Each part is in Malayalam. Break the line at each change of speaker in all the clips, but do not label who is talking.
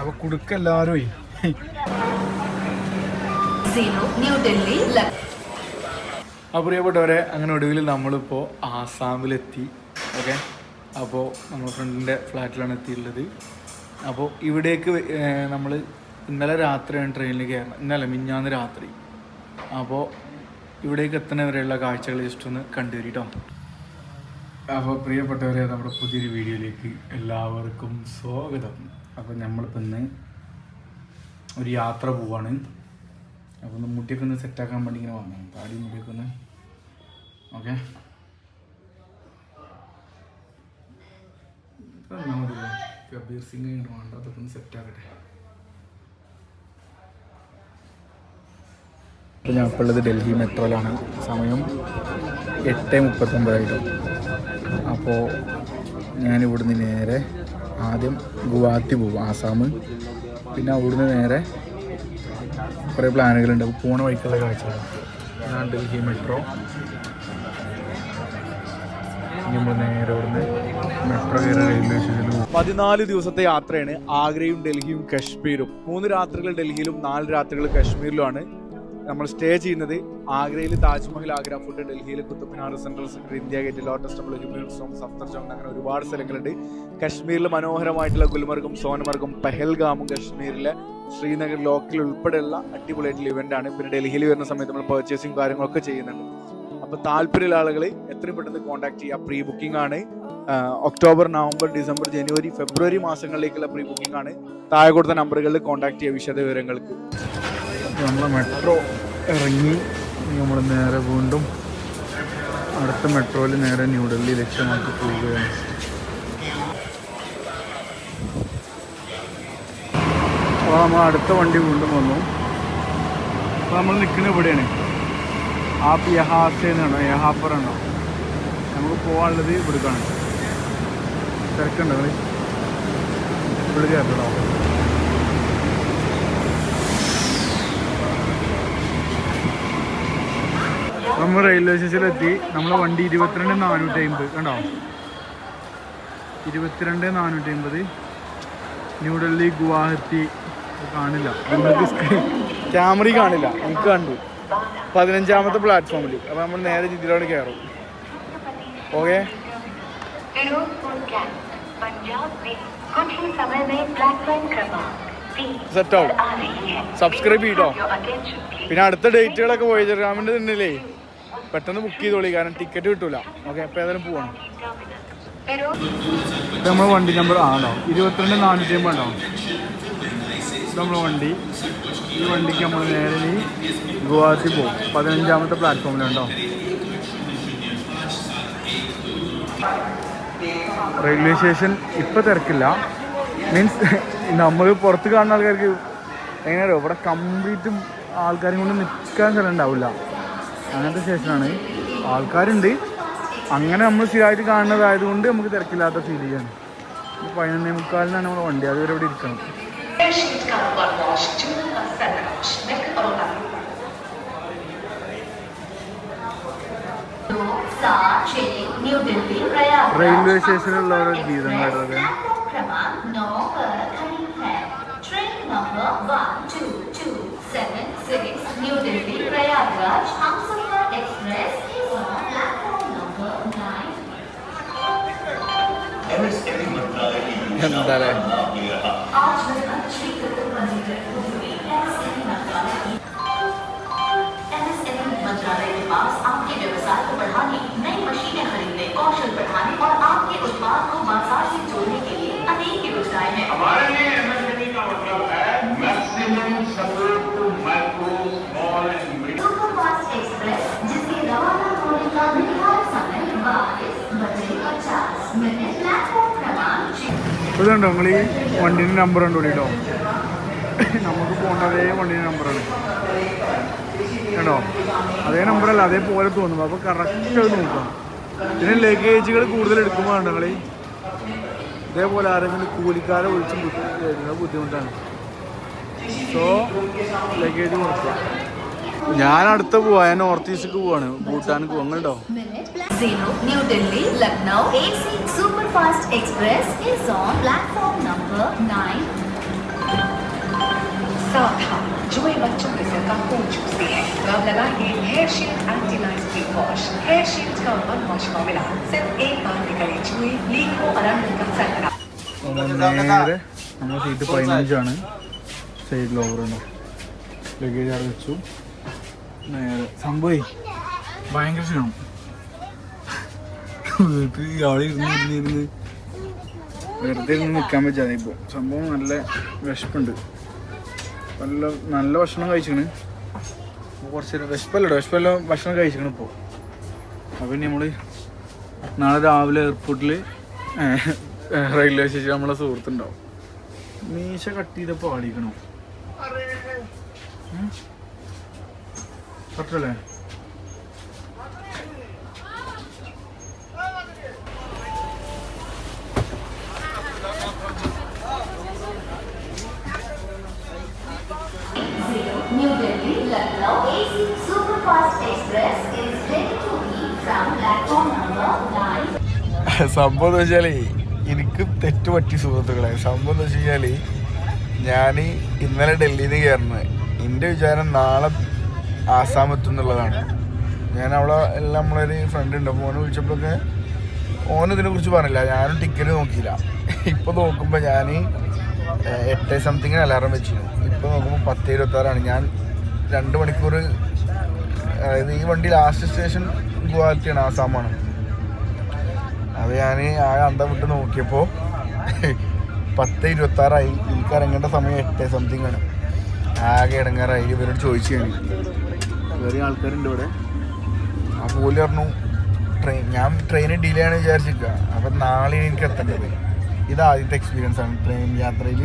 അപ്പോൾ കുടുക്കെല്ലാവരും അപ്പോൾ പ്രിയപ്പെട്ടവരെ അങ്ങനെ ഒടുവിൽ നമ്മളിപ്പോൾ ആസാമിലെത്തി. ഓക്കെ, അപ്പോൾ നമ്മൾ ഫ്രണ്ടിൻ്റെ ഫ്ലാറ്റിലാണ് എത്തിയിട്ടുള്ളത്. അപ്പോൾ ഇവിടേക്ക് നമ്മൾ ഇന്നലെ രാത്രിയാണ് ട്രെയിനിൽ കയറണം, ഇന്നലെ മിഞ്ഞാന്ന് രാത്രി. അപ്പോൾ ഇവിടേക്ക് എത്തുന്നവരെയുള്ള കാഴ്ചകൾ ജസ്റ്റ് ഒന്ന് കണ്ടുവരിട്ടോ. അപ്പോൾ പ്രിയപ്പെട്ടവരെ, നമ്മുടെ പുതിയൊരു വീഡിയോയിലേക്ക് എല്ലാവർക്കും സ്വാഗതം. അപ്പോൾ നമ്മളിപ്പോൾ ഇന്ന് ഒരു യാത്ര പോവാണ്. അപ്പോൾ ഒന്ന് മുടിയൊക്കെ ഒന്ന് സെറ്റാക്കാൻ വേണ്ടി ഇങ്ങനെ വന്നു, താടി മുടിയൊക്കെ ഒന്ന്. ഓക്കെ, കബീർ സിംഗ് വേണ്ട, അതൊക്കെ ഒന്ന് സെറ്റാക്കട്ടെ. ഞാൻ ഇപ്പോൾ ഉള്ളത് ഡൽഹി മെട്രോയിലാണ്. സമയം 8:39. അപ്പോൾ ഞാനിവിടുന്ന് നേരെ ആദ്യം ഗുവാഹത്തി പോകും, ആസാം. പിന്നെ അവിടുന്ന് നേരെ കുറേ പ്ലാനുകളുണ്ട്. അപ്പോൾ പോണ വഴിക്കുള്ള കാഴ്ചകൾ. ഞാൻ ഡൽഹി മെട്രോ. നമ്മൾ നേരെ ഇവിടുന്ന് മെട്രോ കയറി റെയിൽവേ സ്റ്റേഷനിൽ പോകും. 14 ദിവസത്തെ യാത്രയാണ്. ആഗ്രയും ഡൽഹിയും കശ്മീരും. 3 രാത്രികൾ ഡൽഹിയിലും 4 രാത്രികൾ കശ്മീരിലുമാണ് നമ്മൾ സ്റ്റേ ചെയ്യുന്നത്. ആഗ്രയിൽ താജ്മഹൽ, ആഗ്ര ഫുഡ്, ഡൽഹിയിൽ Qutub Minar, central secretary, India gate, lotus temple, Himalayan storm, Safdarjung, അങ്ങനെ ഒരുപാട് സ്ഥലങ്ങളുണ്ട്. കശ്മീരിൽ മനോഹരമായിട്ടുള്ള ഗുൽമർഗും സോനമർഗും പെഹൽഗാമും, കശ്മീരിലെ ശ്രീനഗർ ലോക്കൽ ഉൾപ്പെടെയുള്ള അടിപൊളിയായിട്ടുള്ള ഇവൻ്റാണ്. പിന്നെ ഡൽഹിയിൽ വരുന്ന സമയത്ത് നമ്മൾ പർച്ചേസിങ് കാര്യങ്ങളൊക്കെ ചെയ്യുന്നുണ്ട്. അപ്പോൾ താല്പര്യമുള്ള ആളുകൾ എത്രയും പെട്ടെന്ന് കോൺടാക്ട് ചെയ്യുക. പ്രീ ബുക്കിംഗ് ആണ്. ഒക്ടോബർ, നവംബർ, ഡിസംബർ, ജനുവരി, ഫെബ്രുവരി മാസങ്ങളിലേക്കുള്ള പ്രീ ബുക്കിംഗ് ആണ്. താഴെ കൊടുത്ത നമ്പറുകളിൽ കോൺടാക്ട് ചെയ്യുക വിശദ വിവരങ്ങൾക്ക്. നമ്മൾ മെട്രോ ഇറങ്ങി നമ്മൾ നേരെ വീണ്ടും അടുത്ത മെട്രോയിൽ നേരെ ന്യൂഡൽഹി ലക്ഷ്യമാക്കി പോവുകയാണ്. അപ്പോൾ നമ്മൾ അടുത്ത വണ്ടി വീണ്ടും വന്നു. അപ്പോൾ നമ്മൾ നിൽക്കുന്നത് ഇവിടെയാണ്. ആപ്പ് യഹാസെന്നാണോ യഹാപ്പറാണോ നമുക്ക് പോകാനുള്ളത് ഇവിടേക്കാണ്. തിരക്കുണ്ടോ ഇവിടെ കയറട്ടോ. നമ്മൾ റെയിൽവേ സ്റ്റേഷനിലെത്തി. നമ്മളെ വണ്ടി 22,450 കണ്ടോ, 22,450 ന്യൂഡൽഹി ഗുവാഹത്തി. കാണില്ല, നിങ്ങൾക്ക് ക്യാമറ കാണില്ല, എനിക്ക് കണ്ടു. 15ാമത്തെ പ്ലാറ്റ്ഫോമിൽ. അപ്പോൾ നമ്മൾ നേരെ ഇതിലോട്ട് കയറും. ഓക്കെ, സെറ്റാവും. സബ്സ്ക്രൈബ് ചെയ്തോ. പിന്നെ അടുത്ത ഡേറ്റുകളൊക്കെ പോയി ചേർക്കാമിൻ്റെ തന്നെയല്ലേ, പെട്ടെന്ന് ബുക്ക് ചെയ്തോളി, കാരണം ടിക്കറ്റ് കിട്ടൂല. ഓക്കെ, അപ്പോൾ ഏതായാലും പോവാണ്. നമ്മൾ വണ്ടി നമ്പർ ആണോ 22,450 ഉണ്ടോ നമ്മളെ വണ്ടി. ഈ വണ്ടിക്ക് നമ്മൾ നേരെ ഗുവാഹത്തി പോകും. 15ാമത്തെ പ്ലാറ്റ്ഫോമിലുണ്ടോ. റെയിൽവേ സ്റ്റേഷൻ ഇപ്പോൾ തിരക്കില്ല. മീൻസ് നമ്മൾ പുറത്ത് കാണുന്ന ആൾക്കാർക്ക് എങ്ങനെയാണോ, ഇവിടെ കംപ്ലീറ്റും ആൾക്കാരും കൊണ്ട് നിൽക്കാൻ സ്ഥലം ഉണ്ടാവില്ല. അങ്ങനത്തെ സ്റ്റേഷനാണ്. ആൾക്കാരുണ്ട്, അങ്ങനെ നമ്മൾ സ്ഥിരമായിട്ട് കാണുന്നതായതുകൊണ്ട് നമുക്ക് തിരക്കില്ലാത്ത ഫീൽ ചെയ്യാണ്. 11:45 നമ്മൾ വണ്ടി, അതുവരെ ഇവിടെ ഇരിക്കണം. റെയിൽവേ സ്റ്റേഷനിലുള്ള ഓരോ ഗീതം കേട്ടത്. Number 1276 New Delhi Prayagraj Humsafar Express is on platform number 9. MSME मंत्रालय की आज श्री कपिल मंदिर MSME मंत्रालय के पास आपके व्यवसाय को बढ़ाने, नई मशीनें खरीदने, कौशल बढ़ाने और आपके उत्पाद को बाजार से जोड़ने के लिए अनेक योजनाएं हैं. हमारे लिए MSME का मतलब है maximum support to micro, small and middle. Superfast express जिसके रवाना होने का निर्धारित समय 22:50 प्लेटफॉर्म क्रमांक. ഇതുണ്ടോ നിങ്ങൾ ഈ വണ്ടീൻ്റെ നമ്പർ ഉണ്ടോ കേട്ടോ, നമുക്ക് പോകേണ്ട അതേ വണ്ടീൻ്റെ നമ്പറാണ് കേട്ടോ. അതേ നമ്പറല്ല, അതേപോലെ തോന്നും. അപ്പോൾ കറക്റ്റ് അത് നോക്കാം. പിന്നെ ലഗേജുകൾ കൂടുതൽ എടുക്കുമ്പോൾ നിങ്ങൾ ഇതേപോലെ ആരെങ്കിലും കൂലിക്കാരെ വിളിച്ച് ബുദ്ധിമുട്ടാണ്. സോ ലഗേജ് കൊടുക്കുക. ഞാൻ അടുത്ത പോവാ, ഞാൻ നോർത്ത് ഈസ്റ്റേക്ക് പോവാണ്, ഭൂട്ടാനിക്ക് പോകുന്നുണ്ടോ.
New Delhi, Lucknow AC Superfast Express is on platform number 9.
आपको चूसनी है तो आप लगाइए hair shield anti life clean wash. Hair shield का अनवॉश फॉर्मूला सिर्फ एक बार निकले चूहे लीक हो और अंदर का फैला।
നേരെ നമ്മൾ സീറ്റ് 15 സൈഡിൽ ഓവറുണ്ടോ ലഗേജ് അവിടെ വെച്ചു. നേരെ സംഭവം ഭയങ്കര ക്ഷീണം. വീട്ടിൽ ആളി ഇരുന്ന് വെറുതെ ഇരുന്ന് നിൽക്കാൻ പറ്റാതെ ഇപ്പോൾ സംഭവം നല്ല വിശപ്പുണ്ട്. നല്ല ഭക്ഷണം കഴിച്ചിക്കണ്. കുറച്ച് വിശപ്പല്ലോ ഭക്ഷണം കഴിച്ചിക്കണ് ഇപ്പോൾ. അപ്പം ഇനി നമ്മൾ നാളെ രാവിലെ എയർപോർട്ടിൽ റെയിൽവേ സ്റ്റേഷൻ നമ്മളെ സുഹൃത്തുണ്ടാവും. മീശ കട്ട് ചെയ്തപ്പോൾ ആടിക്കണോ കറക്റ്റല്ലേ?
New Delhi, Lucknow, AC Superfast Express is ready to leave from platform number 9.
സംഭവം എന്ന് വെച്ചാൽ എനിക്ക് തെറ്റ് പറ്റി സുഹൃത്തുക്കളെ. സംഭവം എന്ന് വെച്ച് കഴിഞ്ഞാൽ ഞാൻ ഇന്നലെ ഡൽഹിയിൽ നിന്ന് കയറുന്നത്. എൻ്റെ വിചാരം നാളെ ആസാം എത്തും എന്നുള്ളതാണ്. ഞാൻ അവിടെ എല്ലാം നമ്മളൊരു ഫ്രണ്ട് ഉണ്ട്, അപ്പോൾ ഓനെ വിളിച്ചപ്പോഴൊക്കെ ഓനിതിനെക്കുറിച്ച് പറഞ്ഞില്ല. ഞാനും ടിക്കറ്റ് നോക്കിയില്ല. ഇപ്പോൾ നോക്കുമ്പോൾ ഞാൻ 8 സംതിങ്ങിന് അലാറം വെച്ചിരുന്നു. ഇപ്പോൾ നോക്കുമ്പോൾ 10:26. ഞാൻ 2 മണിക്കൂർ, അതായത് ഈ വണ്ടി ലാസ്റ്റ് സ്റ്റേഷൻ ഗുവാഹത്തിയാണ്, ആസാമാണ്. അത് ഞാൻ ആ അന്തം വിട്ട് നോക്കിയപ്പോൾ 10:26. എനിക്ക് ഇറങ്ങേണ്ട സമയം 8 സംതിങ്ങാണ്. ആകെ ഇടങ്ങാറായി. ഇവരോട് ചോദിച്ചു കഴിഞ്ഞു. വേറെ ആൾക്കാരുണ്ട് ഇവിടെ. ആ പോലും പറഞ്ഞു ഞാൻ ട്രെയിന് ഡിലേ ആണ് വിചാരിച്ചിരിക്കുക. അപ്പം നാളെ എനിക്ക് എത്തേണ്ടത്. ഇത് ആദ്യത്തെ എക്സ്പീരിയൻസ് ആണ് ട്രെയിൻ യാത്രയിൽ.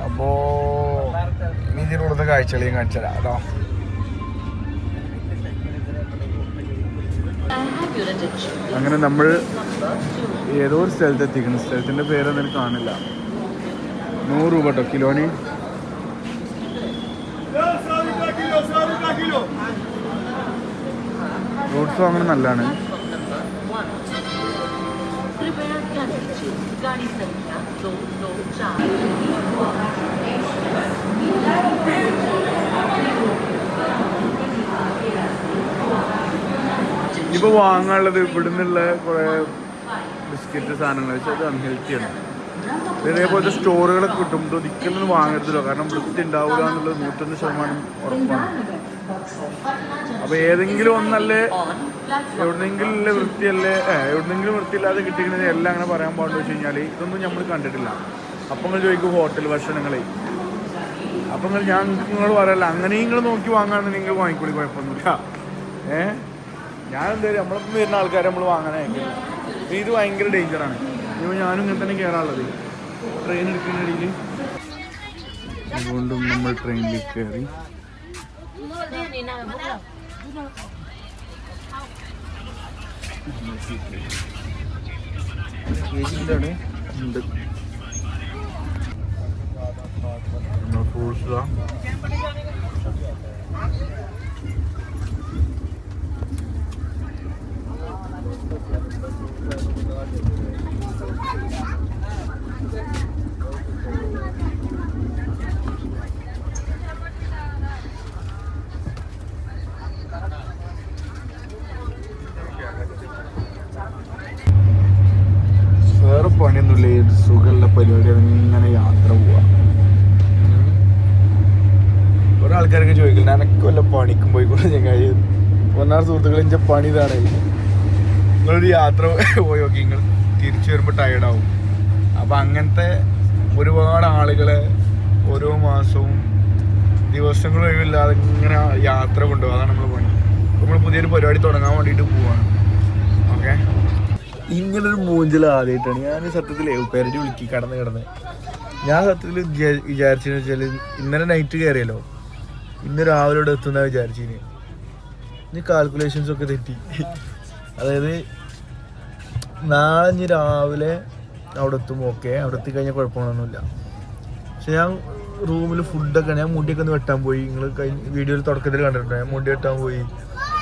അപ്പോൾ ഇനി ഇതിലൂടെ കാഴ്ചകൾ ഞാൻ കാണിച്ചു തരാം കേട്ടോ. അങ്ങനെ നമ്മൾ ഏതോ ഒരു സ്ഥലത്ത് എത്തിക്കണം. സ്ഥലത്തിൻ്റെ പേരൊന്നും എനിക്ക് കാണില്ല. 100 രൂപ കേട്ടോ കിലോന്. ഫ്രൂട്ട്സും അങ്ങനെ നല്ലതാണ്. ഇപ്പോൾ വാങ്ങാനുള്ളത് ഇവിടുന്നുള്ള കുറേ ബിസ്ക്കറ്റ് സാധനങ്ങൾ വെച്ചാൽ അത് അൺഹെൽത്തിയാണ്. ഇതേപോലത്തെ സ്റ്റോറുകളൊക്കെ കിട്ടും. ഇത് ഒരിക്കലും വാങ്ങരുതല്ലോ, കാരണം വൃത്തി ഉണ്ടാവില്ല എന്നുള്ളത് 101% ഉറപ്പാണ്. അപ്പോൾ ഏതെങ്കിലും ഒന്നല്ലേ എവിടെന്നെങ്കിലും എവിടെന്നെങ്കിലും വൃത്തിയില്ലാതെ കിട്ടിക്കുന്നത് എല്ലാം അങ്ങനെ പറയാൻ പാടുള്ളൂ വെച്ച് കഴിഞ്ഞാൽ ഇതൊന്നും നമ്മൾ കണ്ടിട്ടില്ല. അപ്പം നിങ്ങൾ ചോദിക്കും ഹോട്ടൽ ഭക്ഷണങ്ങളെ. അപ്പം ഞാൻ നിങ്ങളോട് പറയല്ല, അങ്ങനെയും നിങ്ങൾ നോക്കി വാങ്ങാമെന്ന് നിങ്ങൾ വാങ്ങിക്കൂടി, കുഴപ്പമൊന്നുമില്ല. ഞാൻ എന്തായാലും നമ്മളൊപ്പം വരുന്ന ആൾക്കാരെ നമ്മൾ വാങ്ങാനായിരിക്കും. ഇത് ഭയങ്കര ഡേഞ്ചറാണ്. ഇപ്പോൾ ഞാനും ഇങ്ങനെ തന്നെ കയറാനുള്ളത് ട്രെയിൻ എടുക്കുന്നതിനിടയിൽ. അതുകൊണ്ടും നമ്മൾ ട്രെയിനിലേക്ക് കയറി. ഉണ്ട് ഫ്രൂട്ട്സ്. വേറെ പണിയൊന്നുമില്ല, ഏത് സുഖമുള്ള പരിപാടിയാണ് ഇങ്ങനെ യാത്ര പോവാ. കുറെ ആൾക്കാരൊക്കെ ചോദിക്കില്ല എനക്ക് വല്ല പണിക്കും പോയിക്കൂടെ ചങ്ങായി. ഒന്നാം സുഹൃത്തുക്കൾ എൻ്റെ പണി ഇതാണ്. നിങ്ങളൊരു യാത്ര പോയി നോക്കി, നിങ്ങൾ തിരിച്ചു വരുമ്പോൾ ടയർഡാവും. അപ്പം അങ്ങനത്തെ ഒരുപാട് ആളുകളെ ഓരോ മാസവും ദിവസങ്ങളും ഒഴിവില്ലാതെ ഇങ്ങനെ യാത്ര കൊണ്ടുപോകുക. അതാണ് നമ്മൾ പണി. നമ്മൾ പുതിയൊരു പരിപാടി തുടങ്ങാൻ വേണ്ടിയിട്ട് പോവാണ്. ഓക്കെ, ഇങ്ങനൊരു മൂഞ്ചൽ ആദ്യമായിട്ടാണ് ഞാൻ സത്യത്തിൽ പെരടി വിളിക്കി കിടന്ന്. ഞാൻ സത്യത്തിൽ വിചാരിച്ചെന്ന് വെച്ചാൽ ഇന്നലെ നൈറ്റ് കയറിയല്ലോ, ഇന്ന് രാവിലെ ഇവിടെ എത്തുന്ന വിചാരിച്ചിന്. ഇനി കാൽക്കുലേഷൻസ് ഒക്കെ തെറ്റി. അതായത് നാളെ ഇനി രാവിലെ അവിടെ എത്തുമ്പോൾ ഓക്കെ, അവിടെ എത്തിക്കഴിഞ്ഞാൽ കുഴപ്പമൊന്നുമില്ല. പക്ഷെ ഞാൻ റൂമിൽ ഫുഡൊക്കെ, ഞാൻ മുടിയൊക്കെ ഒന്ന് വെട്ടാൻ പോയി. നിങ്ങൾ വീഡിയോയിൽ തുടക്കത്തിൽ കണ്ടിട്ടുണ്ട്, ഞാൻ മുടി വെട്ടാൻ പോയി.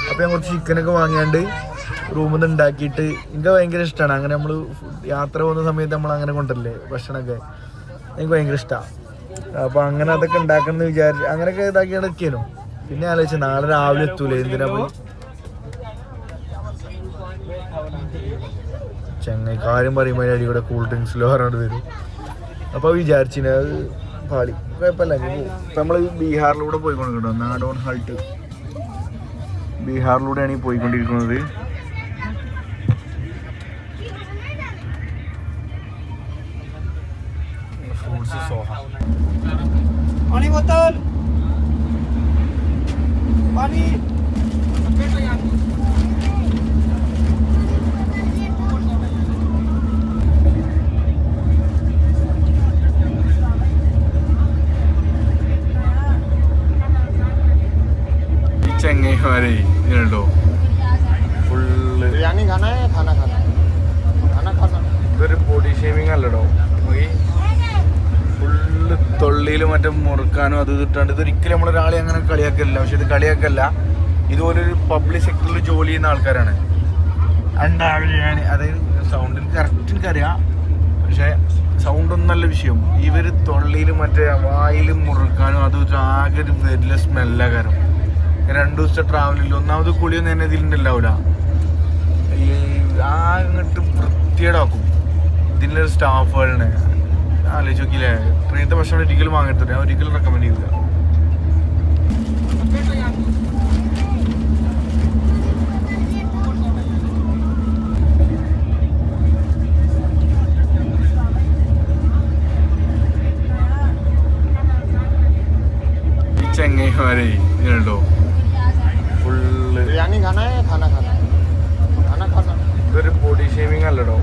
അപ്പോൾ ഞാൻ കുറച്ച് ചിക്കനൊക്കെ വാങ്ങിയാണ്ട് റൂമിൽ നിന്ന് ഉണ്ടാക്കിയിട്ട്, എനിക്ക് ഭയങ്കര ഇഷ്ടമാണ് അങ്ങനെ നമ്മൾ യാത്ര പോകുന്ന സമയത്ത് നമ്മൾ അങ്ങനെ കൊണ്ടല്ലേ ഭക്ഷണമൊക്കെ. എനിക്ക് ഭയങ്കര ഇഷ്ടമാണ്. അപ്പൊ അങ്ങനെ അതൊക്കെ ഉണ്ടാക്കണം വിചാരിച്ചു, അങ്ങനെയൊക്കെ ഇതാക്കിയാണ് നിൽക്കാനോ. പിന്നെ ആലോചിച്ചു നാളെ രാവിലെ എത്തൂലേ, എന്തിനാ പോയി ചെങ്ങായി കാര്യം പറയുമ്പോൾ അതിൻ്റെ അടികൂടെ കൂൾ ഡ്രിങ്ക്സിലോ പറഞ്ഞിട്ട് വരും. അപ്പോൾ വിചാരിച്ചിന് അത് പാളി, കുഴപ്പമില്ല. ഇപ്പം നമ്മൾ ബീഹാറിലൂടെ പോയിക്കൊണ്ടിരിക്കട്ടോ, നാഡോൺ ഹൾട്ട് ബീഹാറിലൂടെയാണ് ഈ പോയിക്കൊണ്ടിരിക്കുന്നത്. ഫ്രൂട്ട്സ് സോഹ
पानी बोतल पानी
ചെങ്ങൈമാരെ ഇതിനുണ്ടോ ഫുള്ള്
बिरयानी खाना है खाना खाना खाना खाना
ഇതൊരു ബോഡി ഷേവിങ് അല്ലടോ, ഫുള്ള് തൊള്ളിയിൽ മറ്റേ മുറുക്കാനും അത് ഇട്ടാണ്ട്. ഇതൊരിക്കലും നമ്മളൊരാളെ അങ്ങനെ കളിയാക്കലില്ല, പക്ഷെ ഇത് കളിയാക്കല്ല. ഇതുപോലൊരു പബ്ലിക് സെക്ടറിൽ ജോലി ചെയ്യുന്ന ആൾക്കാരാണ്. അണ്ടാവിലെയാണ്, അതായത് സൗണ്ടിന് കറക്റ്റ് എനിക്കറിയാം, പക്ഷെ സൗണ്ടൊന്നല്ല വിഷയം. ഇവർ തൊള്ളിയിൽ മറ്റേ വായിൽ മുറുക്കാനും അത് ആകെ ഒരു വലിയ സ്മെല്ലാകാരം. 2 ദിവസത്തെ ട്രാവലില്ല, ഒന്നാമത് കുളിയൊന്നും തന്നെ ഇതിലുണ്ടാവില്ല. ഈ അങ്ങോട്ട് വൃത്തിയേടാക്കും ഇതിലൊരു സ്റ്റാഫുകളിനെ. ആലോചിച്ച് നോക്കിയില്ലേ, ട്രെയിനത്തെ ഭക്ഷണം ഒരിക്കലും വാങ്ങരുത്, ഞാൻ ഒരിക്കലും റെക്കമെൻഡ് ചെയ്യില്ല. ചെങ്ങൈമാരെ ഇതിനുണ്ടോ ഫുള്ള്
बिरयानी खाना है खाना खाना खाना खाना
ഇതൊരു ബോഡി ഷേവിങ് അല്ലടോ,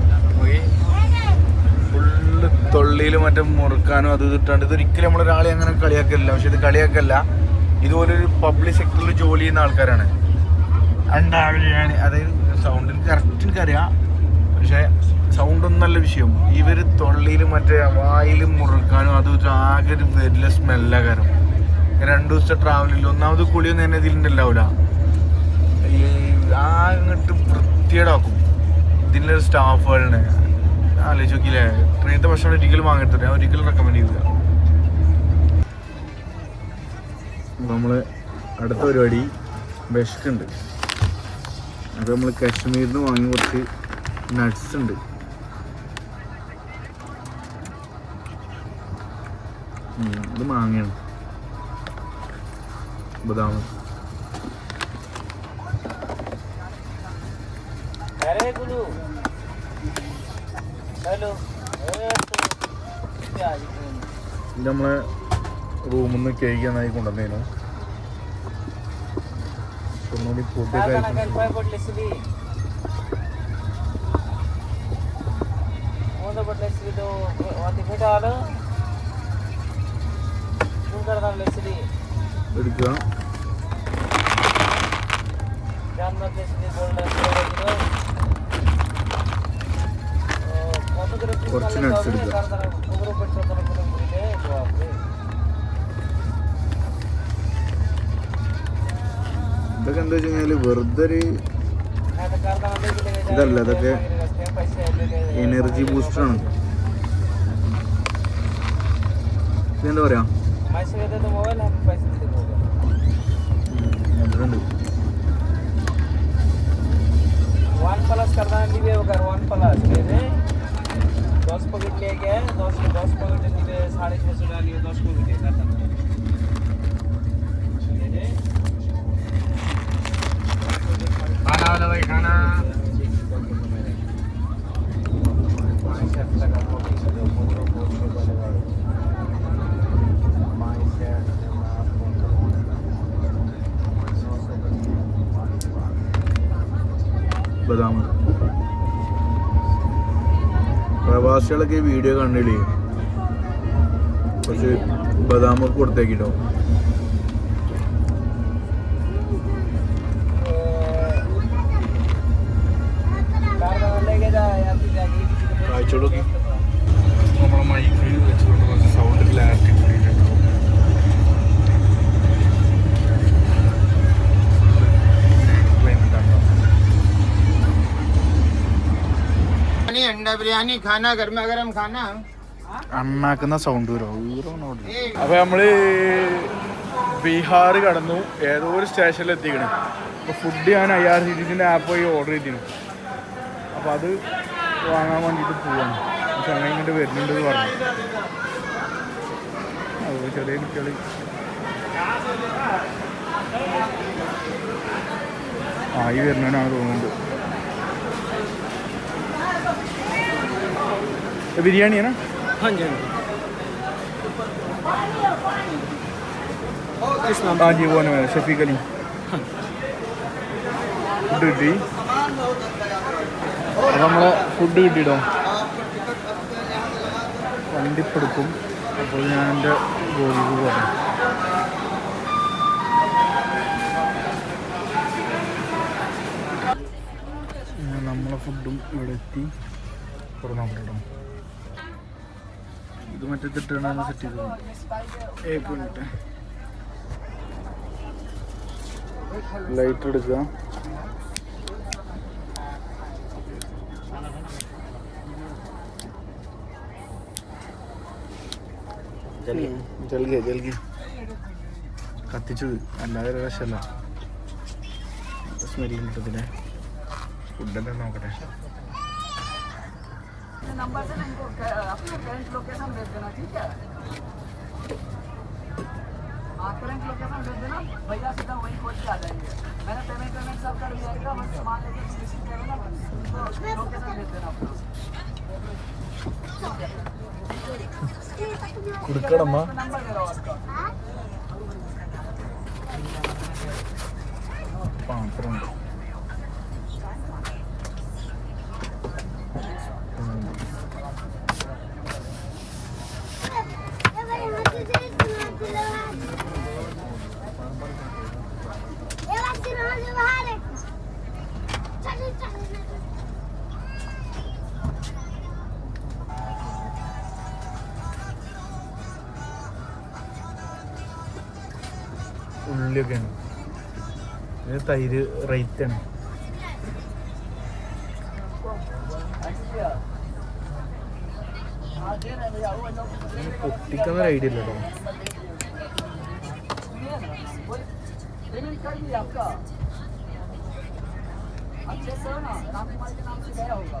ഫുള്ള് തൊള്ളിയിൽ മറ്റേ മുറുക്കാനും അത് ഇട്ടാണ്ട്. ഇതൊരിക്കലും നമ്മളൊരാളെ അങ്ങനെ കളിയാക്കലില്ല, പക്ഷെ ഇത് കളിയാക്കല്ല. ഇതുപോലൊരു പബ്ലിക് സെക്ടറിൽ ജോലി ചെയ്യുന്ന ആൾക്കാരാണ്. അണ്ടാവിലെയാണ്, അതായത് സൗണ്ടിന് കറക്റ്റ് എനിക്കറിയാം, പക്ഷെ സൗണ്ടൊന്നല്ല വിഷയം. ഇവർ തൊള്ളിയിൽ മറ്റേ വായിൽ മുറുക്കാനും അത് ആകെ ഒരു വലിയ സ്മെല്ലാകാരം. 2 ദിവസത്തെ ട്രാവലില്ല, ഒന്നാമത് കുളിയൊന്നും തന്നെ ഇതിലുണ്ടാവില്ല. ഈ അങ്ങോട്ട് വൃത്തിയേടാക്കും ഇതിലൊരു സ്റ്റാഫുകളിനെ. ആലോചിച്ച് നോക്കിയില്ലേ, ട്രെയിനത്തെ ഭക്ഷണം ഒരിക്കലും വാങ്ങരുത്, ഞാൻ ഒരിക്കലും റെക്കമെൻഡ് ചെയ്യില്ല. നമ്മൾ അടുത്ത പരിപാടി വിശക്കുണ്ട്. അത് നമ്മൾ കാശ്മീരിൽ നിന്ന് വാങ്ങി കുറച്ച് നട്ട്സ് ഉണ്ട്. ഇത് മാങ്ങയാണ്, ബദാം. ഇത് നമ്മളെ റൂമിൽ നിന്ന് കേക്ക് നന്നായി കൊണ്ടുവന്നേനു. ഒന്നുകൂടി ഫുഡൊക്കെ എടുക്കുക. കുറച്ച് നട്ട്സ് എടുക്കുക. ഇതൊക്കെ എന്താ വെച്ച് കഴിഞ്ഞാൽ വെറുതെ ഒരു ഇതല്ല, ഇതൊക്കെ എനർജി ബൂസ്റ്ററാണ്. ഇതെന്താ പറയാ, മധുരമുണ്ട്.
वन प्लस करना है होगा 1 प्लस ले 10 पॉकेट ले गए 10 पॉकेट ले 650 डालिए 10 पॉकेट करता खाना वाला भाई खाना
ബദാം. പ്രവാസികളൊക്കെ ഈ വീഡിയോ കണ്ടില്ലേ, കുറച്ച് ബദാമൊക്കെ കൊടുത്തേക്കിട്ടോ. കാഴ്ചകളൊക്കെ നമ്മളെ മൈക്കിൽ വെച്ചുകൊണ്ട് കുറച്ച് സൗണ്ട് ക്ലാരിറ്റി കൂടിയിട്ടുണ്ടാവും.
अंडा बिरयानी खाना गर्मा गर्म खाना
അണ്ണാക്കുന്ന സൗണ്ട് വരും. അപ്പോൾ നമ്മൾ ബീഹാർ കടന്നു, ഏതോ ഒരു സ്റ്റേഷനിൽ എത്തിക്കണം. അപ്പോൾ ഫുഡ് ഞാൻ IRCTCൻ്റെ ആപ്പ് വഴി ഓർഡർ ചെയ്തിരുന്നു. അപ്പോൾ അത് വാങ്ങാൻ വേണ്ടിയിട്ട് പോവാണ്. പക്ഷെ അങ്ങനെ ഇങ്ങോട്ട് വരുന്നുണ്ടെന്ന് പറഞ്ഞു. അതുപോലെ ചെറിയ കുട്ടികൾ ആയി വരുന്നതാണ് തോന്നുന്നുണ്ട്. ബിരിയാണിയാണ്.
हाँ जी
हाँ जी वो है शफीक अली. ഫുഡ് കിട്ടി. അപ്പോൾ നമ്മളെ ഫുഡ് കിട്ടിയിട്ടോ. വണ്ടിപ്പെടുക്കും. അപ്പോൾ ഞാൻ എൻ്റെ ജോലിക്ക് പോകാം. നമ്മളെ ഫുഡും ഇവിടെ എത്തി. തുറന്നോട്ടോ. ഇത് മറ്റേ തിട്ടാണ് സെറ്റ് ചെയ്തത്. ഏക്ക് മിനിറ്റ് ലൈറ്റ് എടുക്കുക. ജൽഗി കത്തിച്ചത് അല്ലാതെ രസമല്ല. സ്മെല്ലും കിട്ടത്തില്ലേ. ഫുഡെല്ലാം നോക്കട്ടെ.
नंबर से इनको अपने करंट लोकेशन भेज देना, ठीक है? करंट लोकेशन भेज देना, भैया सीधा वहीं खोज के आ जाएंगे. मैंने पेमेंट सब कर दिया है, बस सामान लेके रिसीव करेगा ना, लोकेशन भेज देना अपना.
കൊടുക്കണമ്മ.
नंबर दे रहा हूँ आपका.
പാത്രം ഉള്ളിയൊക്കെയാണ്. ഇത് തൈര് റേറ്റാണ്. പൊട്ടിക്കുന്ന ഐഡിയ ഇല്ല കേട്ടോ.
पेमेंट कर दिया आपका. अच्छे से हो ना, रामकुमार के नाम से गया होगा.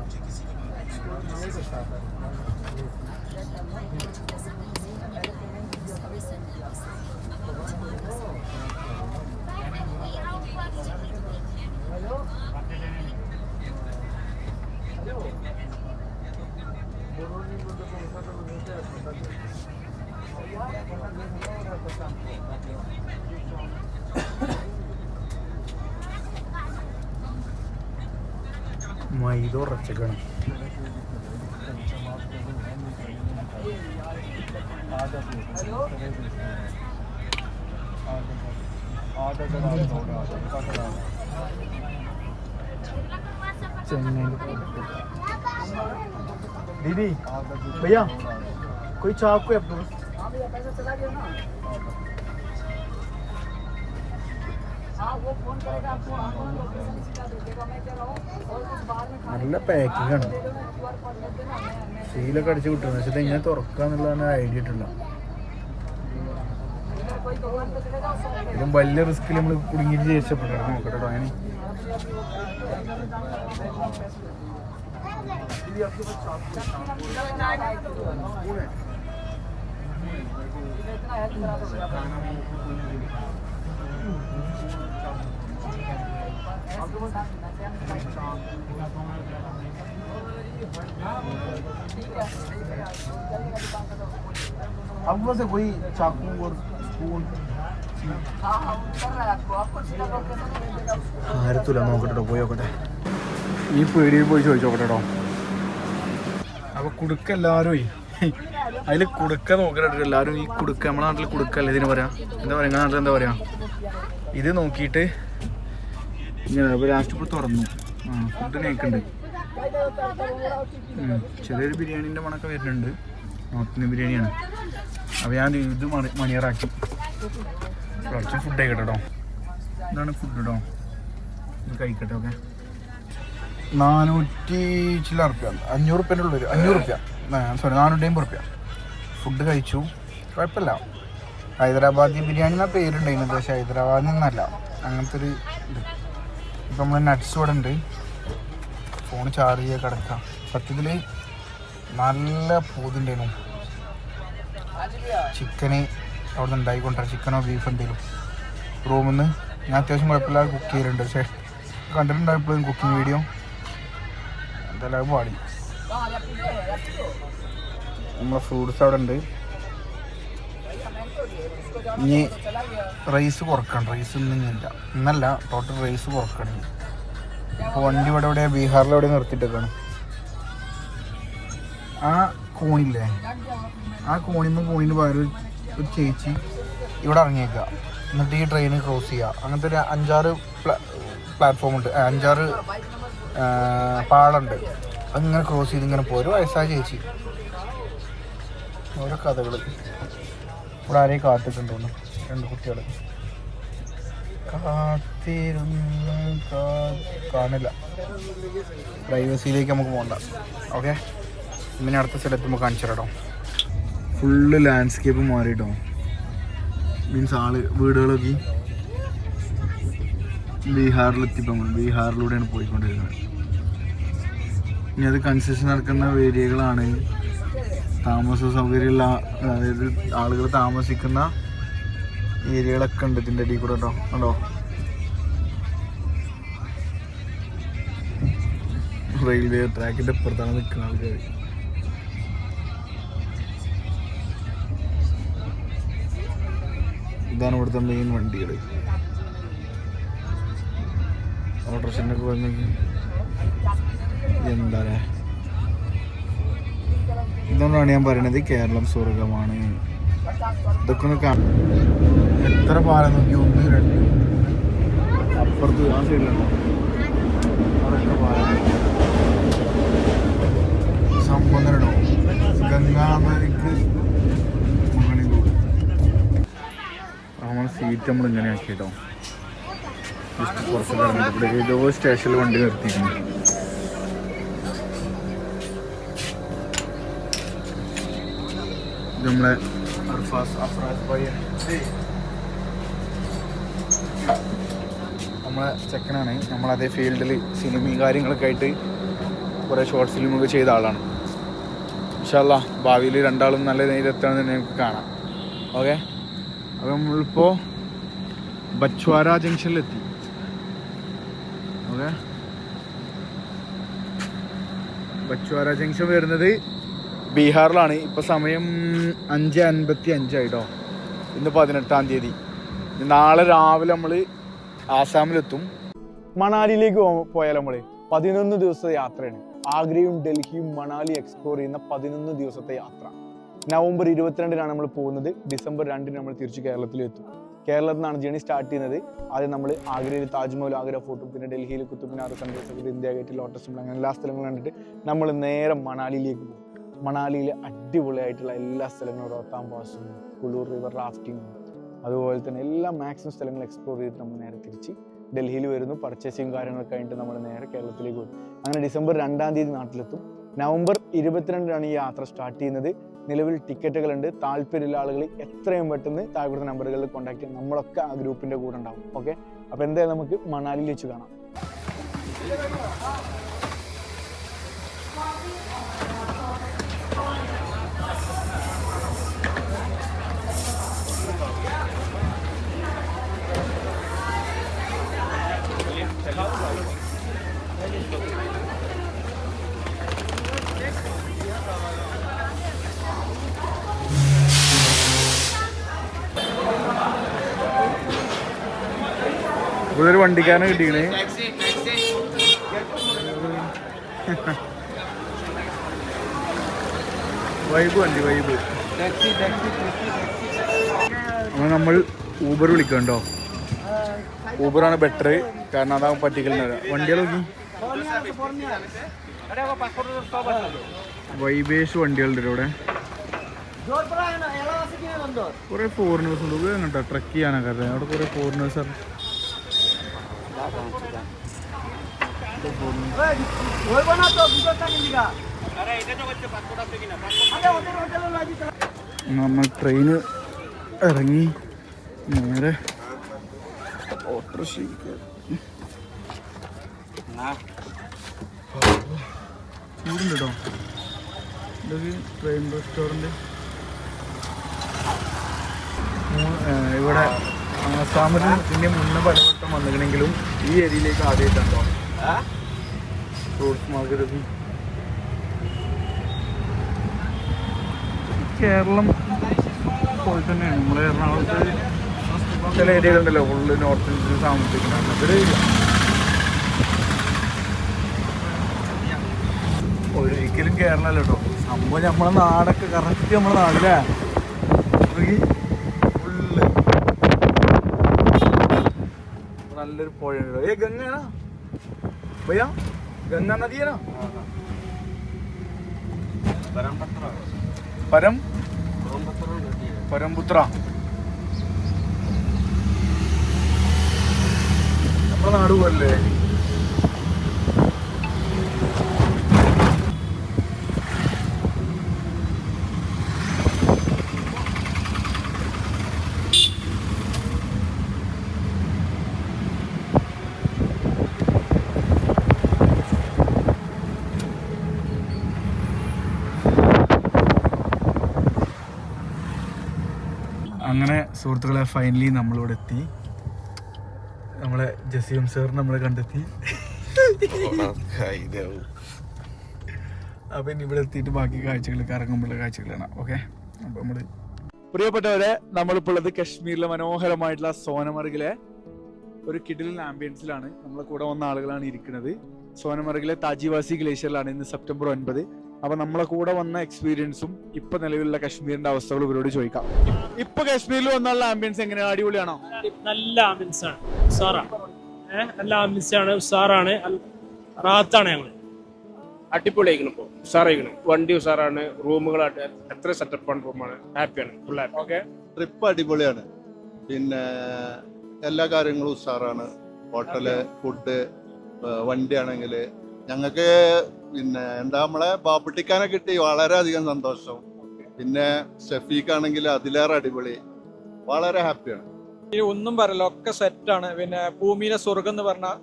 മൈദ ഉറച്ചേക്കണം. दीदी भैया कोई चाकू है अपने?
हाँ भैया पैसा चला गया ना. हाँ वो फोन करेगा आपको, आपको लोकेशन सीधा दे देगा. मैं कह रहा हूँ और कुछ बाहर में
നല്ല പാക്കിംഗ് ആണ്.
QR कोड कर देना. मैं
സീലൊക്കെ അടിച്ച് കിട്ടുന്നത്. പക്ഷേ ഇത് എങ്ങനെ തുറക്കാന്നുള്ളതാണ് ഐഡിയ ഇട്ടില്ല.
कोई दुकान पे चले जाओ.
ഇതിലും വലിയ റിസ്കിൽ നമ്മൾ കുടുങ്ങിയിട്ട് രക്ഷപ്പെട്ടു. നോക്കട്ടെ അങ്ങനെ. आपके पास कोई चाकू और स्पून?
हाँ हाँ कर रहा है आपको. आपको सीधा लोकेशन भेज देगा.
ആരത്തില്ല. നോക്കട്ടെ പോയി നോക്കട്ടെ. ഈ പേടിയിൽ പോയി ചോദിച്ചോക്കട്ടെട്ടോ. അപ്പോൾ കുടുക്ക എല്ലാവരും അതിൽ കുടുക്ക നോക്കട്ടെ എല്ലാവരും. ഈ കുടുക്ക നമ്മുടെ നാട്ടിൽ കുടുക്കല്ല ഇതിന് പറയാം. എന്താ പറയുക നിങ്ങളുടെ നാട്ടിൽ എന്താ പറയുക? ഇത് നോക്കിയിട്ട് ഇങ്ങനെ അപ്പോൾ ലാസ്റ്റ് ഇപ്പോൾ തുറന്നു. ഫുഡ് നേക്കുണ്ട്. ചെറിയൊരു ബിരിയാണീൻ്റെ മണക്കം വരുന്നുണ്ട്. നോർത്ത് ഇന്ത്യൻ ബിരിയാണിയാണ്. അപ്പോൾ ഞാൻ ഇത് മണിയറാക്കി കുറച്ച് ഫുഡ് കഴിക്കട്ടെ കേട്ടോ. ഇതാണ് ഫുഡ് കേട്ടോ. ഇത് കഴിക്കട്ടെ. ഓക്കെ 400 ചില റുപ്യ 500 റുപ്യൻ്റെ ഉള്ളൊരു 500 റുപ്യ സോറി 450 റുപ്യ
ഫുഡ് കഴിച്ചു, കുഴപ്പമില്ല. ഹൈദരാബാദി ബിരിയാണി എന്നാ പേരുണ്ടായിരുന്നത്, പക്ഷെ ഹൈദരാബാദിൽ നിന്നല്ല, അങ്ങനത്തെ ഒരു ഇത്. ഇപ്പം നമ്മൾ നട്ട്സ് ഇവിടെ ഉണ്ട്, ഫോൺ ചാർജ് ചെയ്യാൻ കിടക്കാം. സത്യത്തിൽ നല്ല പൂതിണ്ടായിരുന്നു ചിക്കന് അവിടെ നിന്ന് ഉണ്ടായിക്കൊണ്ടിരാം, ചിക്കനോ ബീഫ് എന്തെങ്കിലും റൂമിൽ നിന്ന്. ഞാൻ അത്യാവശ്യം കുഴപ്പമില്ലാതെ കുക്ക് ചെയ്തിട്ടുണ്ട്, പക്ഷേ കണ്ടിട്ടുണ്ടായപ്പോഴും കുക്കിംഗ് വീഡിയോ എന്തായാലും പാടി. നമ്മളെ ഫ്രൂട്ട്സ് അവിടെ ഉണ്ട്. ഇനി റൈസ് കുറക്കണം, റൈസ് ഇന്നല്ല ടോട്ടൽ റൈസ് കുറക്കണം. അപ്പോൾ വണ്ടി ഇവിടെ എവിടെയാണ്, ബീഹാറിലെവിടെ നിർത്തിയിട്ടേക്കാണ്. ആ കോണില്ലേ, ആ കോണിന് പകരം ഒരു ചേച്ചി ഇവിടെ ഇറങ്ങിയേക്കുക, എന്നിട്ട് ഈ ട്രെയിന് ക്രോസ് ചെയ്യുക. അങ്ങനത്തെ ഒരു 5-6 പ്ലാറ്റ്ഫോം ഉണ്ട്, 5-6 പാടുണ്ട്. അതിങ്ങനെ ക്രോസ് ചെയ്ത് ഇങ്ങനെ പോരും. വയസ്സായ ചേച്ചി, ഓരോ കഥകൾ. ഇവിടെ ആരെയും കാത്തിട്ടുണ്ടോന്ന്, 2 കുട്ടികൾ കാണില്ല. പ്രൈവസിയിലേക്ക് നമുക്ക് പോകണ്ട. ഓക്കെ, ഇങ്ങനെ അടുത്ത സ്ഥലത്ത് നമുക്ക് കാണിച്ചു തരാം. ഫുള്ള് ലാൻഡ്സ്കേപ്പ് മാറിയിട്ടോ, മീൻസ് വീടുകളൊക്കെ ബീഹാറിലെത്തിയപ്പോൾ ബീഹാറിലൂടെയാണ് പോയിക്കൊണ്ടിരുന്നത്. ഇനി അത് കൺസ്ട്രക്ഷൻ നടക്കുന്ന ഏരിയകളാണ്, താമസ സൗകര്യമുള്ള, അതായത് ആളുകൾ താമസിക്കുന്ന ഏരിയകളൊക്കെ ഉണ്ട് ഇതിൻ്റെ ഇടയിൽ കൂടെ കേട്ടോ. കണ്ടോ, റെയിൽവേ ട്രാക്കിൻ്റെ അപ്പുറത്താണ് നിൽക്കുന്ന ആൾക്കാർ. ഇതാണ് ഇവിടുത്തെ മെയിൻ വണ്ടികൾ. ഓട്ടോറിക്ഷനൊക്കെ വന്നു എന്താ ഇതുകൊണ്ടാണ് ഞാൻ പറയുന്നത് കേരളം സ്വർഗമാണ്. ഇതൊക്കെ ഒന്ന് കാണാം. എത്ര പാലം നോക്കി, 1, 2 അപ്പുറത്ത് ആ സൈഡിലുണ്ടോ, അവിടെയൊക്കെ പാലം. സംഭവം തരണോ, ഗംഗാനദിക്ക് മുകളിലൂടെ. നമ്മൾ സീറ്റ് നമ്മൾ ഇങ്ങനെ ആക്കിയിട്ടോ, ജസ്റ്റ് കുറച്ച് കിടന്നിട്ട് ഇവിടെ ഏതോ സ്റ്റേഷനിൽ വണ്ടി നിർത്തിയിരുന്നു. നമ്മളെ നമ്മളെ ചെക്കനാണ്. നമ്മളതേ ഫീൽഡിൽ സിനിമയും കാര്യങ്ങളൊക്കെ ആയിട്ട് കുറേ ഷോർട്ട് ഫിലിമൊക്കെ ചെയ്ത ആളാണ്. ഇൻഷാ അല്ലാ ഭാവിയിൽ രണ്ടാളും നല്ല നേരെത്താണെന്ന് ഞങ്ങൾക്ക് കാണാം. ഓക്കെ, അപ്പോൾ നമ്മളിപ്പോൾ ബച്ച്വാര ജംഗ്ഷനിലെത്തി. ഓക്കെ, ബച്ച്വാര ജംഗ്ഷൻ വരുന്നത് ബീഹാറിലാണ്. ഇപ്പോൾ സമയം 5:55 ആയിട്ടോ. ഇന്ന് 18-ാം തീയതി. നാളെ രാവിലെ നമ്മൾ ആസാമിലെത്തും. മണാലിയിലേക്ക് പോയാൽ നമ്മൾ 11 ദിവസത്തെ യാത്രയാണ്. ആഗ്രയും ഡൽഹിയും മണാലി എക്സ്പ്ലോർ ചെയ്യുന്ന 11 ദിവസത്തെ യാത്ര. നവംബർ 22-നാണ് നമ്മൾ പോകുന്നത്. ഡിസംബർ 2-ന് നമ്മൾ തിരിച്ച് കേരളത്തിലെത്തും. കേരളത്തിൽ നിന്നാണ് ജേണി സ്റ്റാർട്ട് ചെയ്യുന്നത്. ആദ്യം നമ്മൾ ആഗ്രയിൽ താജ്മഹൽ, ആഗ്ര ഫോർട്ടും, പിന്നെ ഡൽഹിയിൽ കുത്തുബ് മിനാർ, സൺഡേ സൈഡ്, ഇന്ത്യ ഗേറ്റ്, ലോട്ടസ് ടെമ്പിൾ, അങ്ങനെ എല്ലാ സ്ഥലങ്ങളും കണ്ടിട്ട് നമ്മൾ നേരെ മണാലിയിലേക്ക് പോകും. മണാലിയിലെ അടിപൊളിയായിട്ടുള്ള എല്ലാ സ്ഥലങ്ങളും, റോത്താം പാസും, കുളൂർ റിവർ റാഫ്റ്റിങ്ങും, അതുപോലെ തന്നെ എല്ലാ മാക്സിമം സ്ഥലങ്ങളും എക്സ്പ്ലോർ ചെയ്തിട്ട് നമ്മൾ നേരെ തിരിച്ച് ഡൽഹിയിൽ വരുന്നു. പർച്ചേസിങ് കാര്യങ്ങളൊക്കെ കഴിഞ്ഞിട്ട് നമ്മൾ നേരെ കേരളത്തിലേക്ക് വരും. അങ്ങനെ ഡിസംബർ 2-ാം തീയതി നാട്ടിലെത്തും. നവംബർ 22-നാണ് ഈ യാത്ര സ്റ്റാർട്ട് ചെയ്യുന്നത്. നിലവിൽ ടിക്കറ്റുകളുണ്ട്. താല്പര്യമുള്ള ആളുകൾ എത്രയും പെട്ടെന്ന് താഴെ നമ്പറുകളിൽ കോൺടാക്ട് ചെയ്യാം. നമ്മളൊക്കെ ആ ഗ്രൂപ്പിൻ്റെ കൂടെ ഉണ്ടാവും. ഓക്കെ, അപ്പോൾ എന്തായാലും നമുക്ക് മണാലിയിൽ വെച്ച് കാണാം. ഇവിടെ ഒരു വണ്ടിക്കാരനെ കിട്ടിക്കണേ. വൈബ് വണ്ടി, വൈബ്. അങ്ങനെ നമ്മൾ ഊബർ വിളിക്കണ്ടോ? ഊബറാണ് ബെറ്റർ, കാരണം അതാകും പറ്റിക്കലുണ്ട്. വണ്ടികൾ നോക്കി, വൈബേഷ് വണ്ടികളുണ്ട് ഇവിടെ. കുറെ ഫോറിനേഴ്സ് ഉണ്ട് കേട്ടോ, ട്രക്ക് ചെയ്യാനൊക്കെ അറിയാം. അവിടെ കുറെ ഫോറിനേഴ്സ് ആണ്. നമ്മൾ ട്രെയിന് ഇറങ്ങി നേരെ ഓട്ടോറിക്ഷ ചൂടുണ്ട് കേട്ടോ. ഇതൊക്കെ ട്രെയിൻ റെസ്റ്റോറൻറ്റ്. ഇവിടെ ആസാമിൽ ഇതിൻ്റെ മുന്നേ പലവട്ടം വന്നിട്ടുണ്ടെങ്കിലും ഈ ഏരിയയിലേക്ക് ആദ്യമായിട്ടുണ്ടോ ഫ്രൂട്ട്സ് മാർക്കറ്റ്. കേരളം പോലെ തന്നെയാണ് നമ്മളെ എറണാകുളത്ത് ചില ഏരിയകളുണ്ടല്ലോ ഫുള്ള് നോർത്ത് ഇന്ത്യൻ താമസിക്കുന്നത്. അതൊരു ഒരിക്കലും കേരളമല്ല കേട്ടോ സംഭവം. നമ്മളെ നാടൊക്കെ കറക്റ്റ് നമ്മളെ നാടില്ലേ ഫുള്ള് നല്ലൊരു പുഴയുണ്ടോ. ഗംഗയാണോ ഭയ്യ? ഗംഗ നദിയാണോ? പരംപുത്ര നമ്മുടെ നാട് പോലെ. അങ്ങനെ സുഹൃത്തുക്കളെ ഫൈനലി നമ്മളിവിടെ എത്തി. നമ്മളെ ജസീം സാർ നമ്മളെ കണ്ടെത്തി. അപ്പൊ ഇനി ഇവിടെ എത്തിയിട്ട് ബാക്കി കാഴ്ചകൾ കറങ്ങുമ്പോഴുള്ള കാഴ്ചകളാണ്. ഓക്കെ, അപ്പൊ നമ്മള് പ്രിയപ്പെട്ടവരെ നമ്മളിപ്പോൾ ഉള്ളത് കശ്മീരിലെ മനോഹരമായിട്ടുള്ള സോനമർഗിലെ ഒരു കിഡിലിൻ ആംബിയൻസിലാണ്. നമ്മളെ കൂടെ വന്ന ആളുകളാണ് ഇരിക്കുന്നത്. സോനമർഗിലെ താജിവാസി ഗ്ലേഷ്യറിലാണ് ഇന്ന് സെപ്റ്റംബർ 9. അപ്പൊ നമ്മളെ കൂടെ വന്ന എക്സ്പീരിയൻസും ഇപ്പൊ നിലവിലുള്ള കശ്മീരിന്റെ അവസ്ഥകളും ഇവരോട് ചോദിക്കാം. ഇപ്പൊ കശ്മീരിൽ വന്നുള്ള ആംബിയൻസ് എങ്ങനെയാണ്? അടിപൊളിയാണോ?
നല്ല ആംബിയൻസ് ആണ്, ഉസാറാണ്. നല്ല ആംബിയൻസ് ആണ്, ഉസാറാണ്, റാത്താണ്. ഞങ്ങള് അടിപൊളിയായിരിക്കണം. ഇപ്പോൾ ഉസാറായിരിക്കണം. വണ്ടി ഉസാറാണ്, റൂമുകളായിട്ട് എത്ര സെറ്റപ്പാണ്, റൂമാണ്, ഹാപ്പിയാണ്, ഫുൾ ഹാപ്പി.
ഓക്കെ, ട്രിപ്പ് അടിപൊളിയാണ്. പിന്നെ എല്ലാ കാര്യങ്ങളും ഉസാറാണ്. ഹോട്ടല്, ഫുഡ്, വണ്ടി ആണെങ്കിൽ ഞങ്ങൾക്ക് പിന്നെ എന്താ നമ്മളെ ബാപ്പുട്ടിക്കാനെ കിട്ടി, വളരെയധികം സന്തോഷം. പിന്നെ ഷഫീഖാണെങ്കിൽ അതിലേറെ അടിപൊളി, വളരെ ഹാപ്പിയാണ്.
ഒന്നും പറയല്ല, ഒക്കെ സെറ്റാണ്. പിന്നെ ഭൂമിയിലെ സ്വർഗം എന്ന് പറഞ്ഞാൽ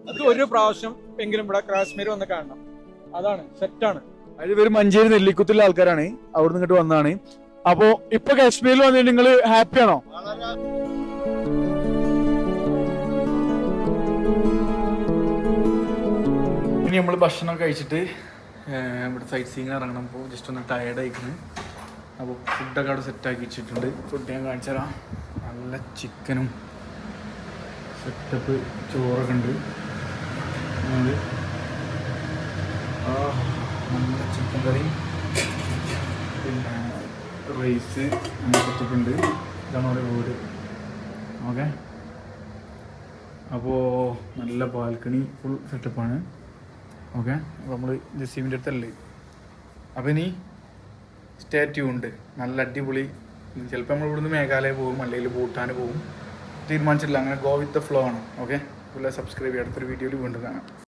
അത് ഒരു പ്രാവശ്യം എങ്കിലും ഇവിടെ കാശ്മീർ വന്ന് കാണണം. അതാണ് സെറ്റാണ്.
അതിൽ ഇവര് മഞ്ചേരി നെല്ലിക്കുത്തുള്ള ആൾക്കാരാണ്, അവിടെ നിന്ന് ഇങ്ങോട്ട് വന്നതാണ്. അപ്പോ ഇപ്പൊ കാശ്മീരിൽ വന്നിട്ട് നിങ്ങൾ ഹാപ്പിയാണോ? ഇനി നമ്മൾ ഭക്ഷണം കഴിച്ചിട്ട് ഇവിടെ സൈറ്റ് സീയിങ് ഇറങ്ങണം. അപ്പോൾ ജസ്റ്റ് ഒന്ന് ടയേർഡ് ആയിക്കുന്നു. അപ്പോൾ ഫുഡൊക്കെ അവിടെ സെറ്റാക്കി വെച്ചിട്ടുണ്ട്. ഫുഡ് ഞാൻ കാണിച്ചു തരാം. നല്ല ചിക്കനും സെറ്റപ്പ് ചോറൊക്കെ ഉണ്ട്. നല്ല ചിക്കൻ കറി, പിന്നെ റൈസ് അങ്ങനെ സെറ്റപ്പ് ഉണ്ട്. ഇതാണ് അവിടെ വീട്. ഓക്കെ, അപ്പോൾ നല്ല ബാൽക്കണി ഫുൾ സെറ്റപ്പാണ്. ഓക്കെ, അപ്പോൾ നമ്മൾ ജസീമിൻ്റെ അടുത്തല്ലേ. അപ്പോൾ ഇനി സ്റ്റേ ട്യൂൺഡ്. നല്ല അടിപൊളി. ചിലപ്പോൾ നമ്മൾ ഇവിടുന്ന് മേഘാലയ പോകും, അല്ലെങ്കിൽ ഭൂട്ടാൻ പോകും, തീരുമാനിച്ചിട്ടില്ല. അങ്ങനെ ഗോ വിത്ത് ദ ഫ്ലോ ആണ്. ഓക്കെ, അപ്പോൾ സബ്സ്ക്രൈബ് ചെയ്യാം. അടുത്തൊരു വീഡിയോയിൽ വീണ്ടും കാണാം.